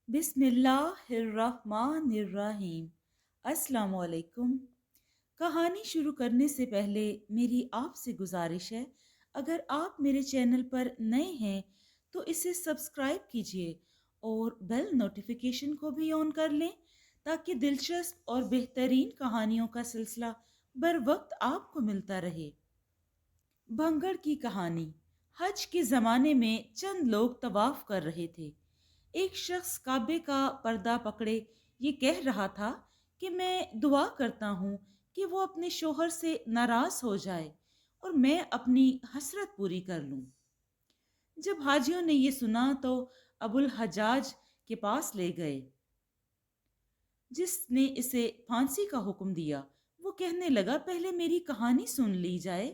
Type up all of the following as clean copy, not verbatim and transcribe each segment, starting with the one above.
بسم اللہ الرحمن الرحیم۔ السلام علیکم۔ کہانی شروع کرنے سے پہلے میری آپ سے گزارش ہے، اگر آپ میرے چینل پر نئے ہیں تو اسے سبسکرائب کیجئے اور بیل نوٹیفیکیشن کو بھی آن کر لیں تاکہ دلچسپ اور بہترین کہانیوں کا سلسلہ بر وقت آپ کو ملتا رہے۔ بھنگڑ کی کہانی۔ حج کے زمانے میں چند لوگ طواف کر رہے تھے۔ ایک شخص کعبے کا پردہ پکڑے یہ کہہ رہا تھا کہ میں دعا کرتا ہوں کہ وہ اپنے شوہر سے ناراض ہو جائے اور میں اپنی حسرت پوری کر لوں۔ جب حاجیوں نے یہ سنا تو ابو الحجاج کے پاس لے گئے جس نے اسے پھانسی کا حکم دیا۔ وہ کہنے لگا، پہلے میری کہانی سن لی جائے،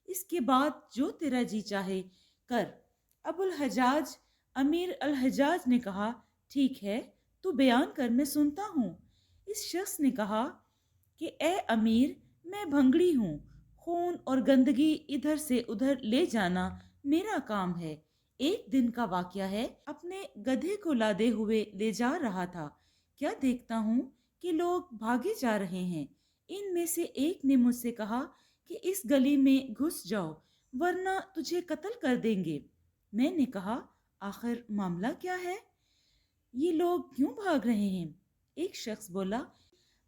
اس کے بعد جو تیرا جی چاہے کر۔ ابو الحجاج امیر الحجاج نے کہا، ٹھیک ہے، تو بیان کر، میں سنتا ہوں۔ اس شخص نے کہا کہ اے امیر، میں بھنگڑی ہوں، خون اور گندگی ادھر سے ادھر لے جانا میرا کام ہے۔ ایک دن کا واقعہ ہے، اپنے گدھے کو لادے ہوئے لے جا رہا تھا، کیا دیکھتا ہوں کہ لوگ بھاگے جا رہے ہیں۔ ان میں سے ایک نے مجھ سے کہا کہ اس گلی میں گھس جاؤ ورنہ تجھے قتل کر دیں گے۔ میں نے کہا، آخر معاملہ کیا ہے؟ یہ لوگ کیوں بھاگ رہے ہیں؟ ایک شخص بولا،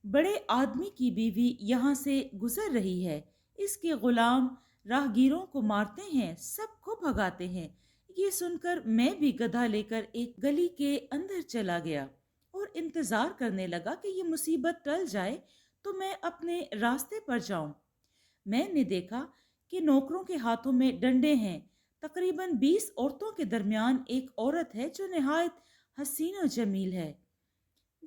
بڑے آدمی کی بیوی یہاں سے گزر رہی ہے، اس کے غلام راہگیروں کو مارتے ہیں، سب کو بھگاتے ہیں۔ یہ سن کر میں بھی گدھا لے کر ایک گلی کے اندر چلا گیا اور انتظار کرنے لگا کہ یہ مصیبت ٹل جائے تو میں اپنے راستے پر جاؤں۔ میں نے دیکھا کہ نوکروں کے ہاتھوں میں ڈنڈے ہیں۔ تقریباً 20 عورتوں کے درمیان ایک عورت ہے جو نہایت حسین و جمیل ہے۔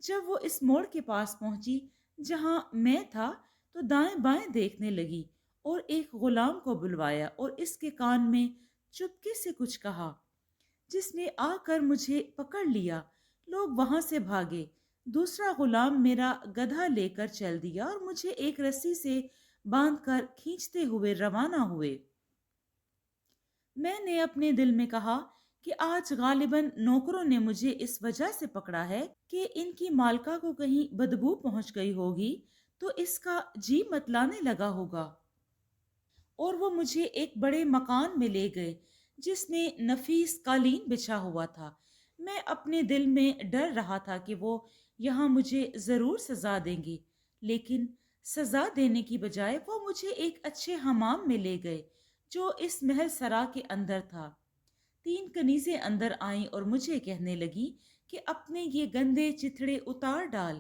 جب وہ اس موڑ کے پاس پہنچی جہاں میں تھا تو دائیں بائیں دیکھنے لگی اور ایک غلام کو بلوایا اور اس کے کان میں چپکے سے کچھ کہا، جس نے آ کر مجھے پکڑ لیا۔ لوگ وہاں سے بھاگے۔ دوسرا غلام میرا گدھا لے کر چل دیا اور مجھے ایک رسی سے باندھ کر کھینچتے ہوئے روانہ ہوئے۔ میں نے اپنے دل میں کہا کہ آج غالباً نوکروں نے مجھے اس وجہ سے پکڑا ہے کہ ان کی مالکہ کو کہیں بدبو پہنچ گئی ہوگی تو اس کا جی متلانے لگا ہوگا، اور وہ مجھے ایک بڑے مکان میں لے گئے جس میں نفیس قالین بچھا ہوا تھا۔ میں اپنے دل میں ڈر رہا تھا کہ وہ یہاں مجھے ضرور سزا دیں گے، لیکن سزا دینے کی بجائے وہ مجھے ایک اچھے حمام میں لے گئے جو اس محل سرا کے اندر تھا۔ 3 کنیزیں اندر آئیں اور مجھے کہنے لگی کہ اپنے یہ گندے چتھڑے اتار ڈال۔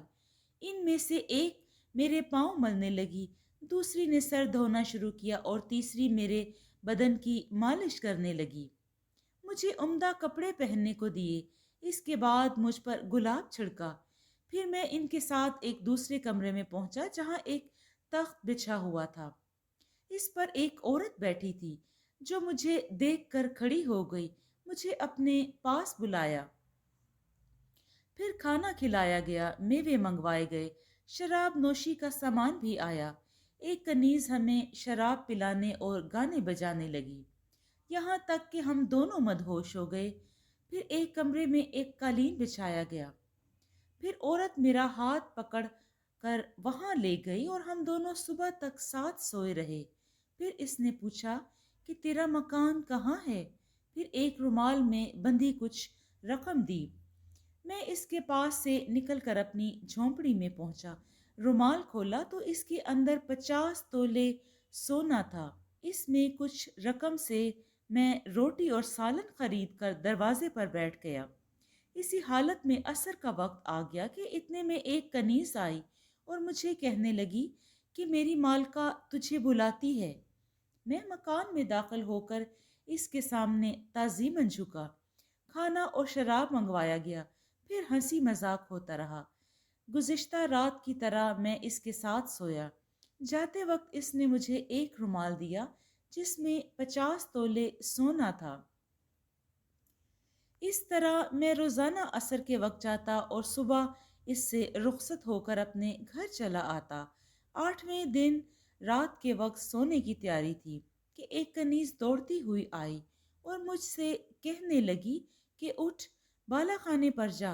ان میں سے ایک میرے پاؤں ملنے لگی، دوسری نے سر دھونا شروع کیا اور تیسری میرے بدن کی مالش کرنے لگی۔ مجھے عمدہ کپڑے پہننے کو دیے، اس کے بعد مجھ پر گلاب چھڑکا۔ پھر میں ان کے ساتھ ایک دوسرے کمرے میں پہنچا جہاں ایک تخت بچھا ہوا تھا۔ اس پر ایک عورت بیٹھی تھی جو مجھے دیکھ کر کھڑی ہو گئی، مجھے اپنے پاس بلایا۔ پھر کھانا کھلایا گیا، میوے منگوائے گئے، شراب نوشی کا سامان بھی آیا۔ ایک کنیز ہمیں شراب پلانے اور گانے بجانے لگی، یہاں تک کہ ہم دونوں مدہوش ہو گئے۔ پھر ایک کمرے میں ایک قالین بچھایا گیا۔ پھر عورت میرا ہاتھ پکڑ کر وہاں لے گئی اور ہم دونوں صبح تک ساتھ سوئے رہے۔ پھر اس نے پوچھا کہ تیرا مکان کہاں ہے؟ پھر ایک رومال میں بندھی کچھ رقم دی۔ میں اس کے پاس سے نکل کر اپنی جھونپڑی میں پہنچا، رومال کھولا تو اس کے اندر 50 تولے سونا تھا۔ اس میں کچھ رقم سے میں روٹی اور سالن خرید کر دروازے پر بیٹھ گیا۔ اسی حالت میں عصر کا وقت آ گیا کہ اتنے میں ایک کنیز آئی اور مجھے کہنے لگی کہ میری مالکہ تجھے بلاتی ہے۔ میں مکان میں داخل ہو کر اس کے سامنے تعظیماً جھکا۔ کھانا اور شراب منگوایا گیا، پھر ہنسی مذاق ہوتا رہا۔ گزشتہ رات کی طرح میں اس کے ساتھ سویا۔ جاتے وقت اس نے مجھے ایک رومال دیا جس میں 50 تولے سونا تھا۔ اس طرح میں روزانہ عصر کے وقت جاتا اور صبح اس سے رخصت ہو کر اپنے گھر چلا آتا۔ 8ویں دن رات کے وقت سونے کی تیاری تھی کہ ایک کنیز دوڑتی ہوئی آئی اور مجھ سے کہنے لگی کہ اٹھ، بالا خانے پر جا۔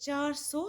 400